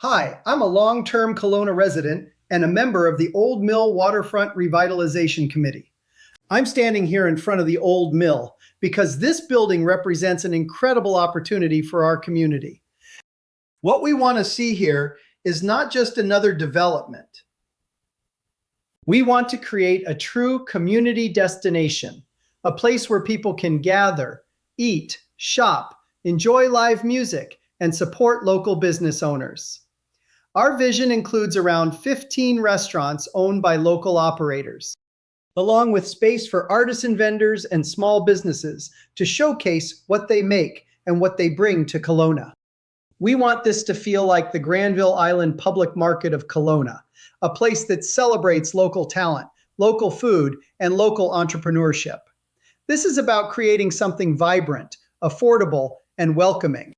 Hi, I'm a long-term Kelowna resident and a member of the Old Mill Waterfront Revitalization Committee. I'm standing here in front of the Old Mill because this building represents an incredible opportunity for our community. What we want to see here is not just another development. We want to create a true community destination, a place where people can gather, eat, shop, enjoy live music, and support local business owners. Our vision includes around 15 restaurants owned by local operators, along with space for artisan vendors and small businesses to showcase what they make and what they bring to Kelowna. We want this to feel like the Granville Island Public Market of Kelowna, a place that celebrates local talent, local food, and local entrepreneurship. This is about creating something vibrant, affordable, and welcoming.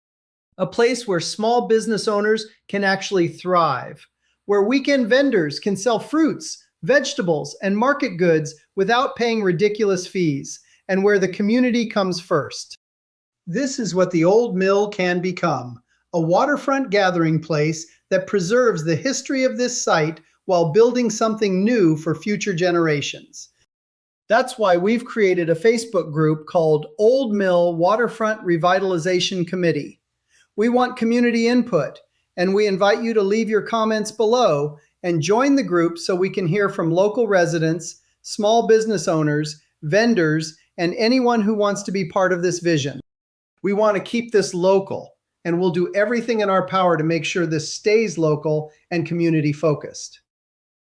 A place where small business owners can actually thrive, where weekend vendors can sell fruits, vegetables, and market goods without paying ridiculous fees, and where the community comes first. This is what the Old Mill can become, a waterfront gathering place that preserves the history of this site while building something new for future generations. That's why we've created a Facebook group called Old Mill Waterfront Revitalization Committee. We want community input, and we invite you to leave your comments below and join the group so we can hear from local residents, small business owners, vendors, and anyone who wants to be part of this vision. We want to keep this local, and we'll do everything in our power to make sure this stays local and community focused.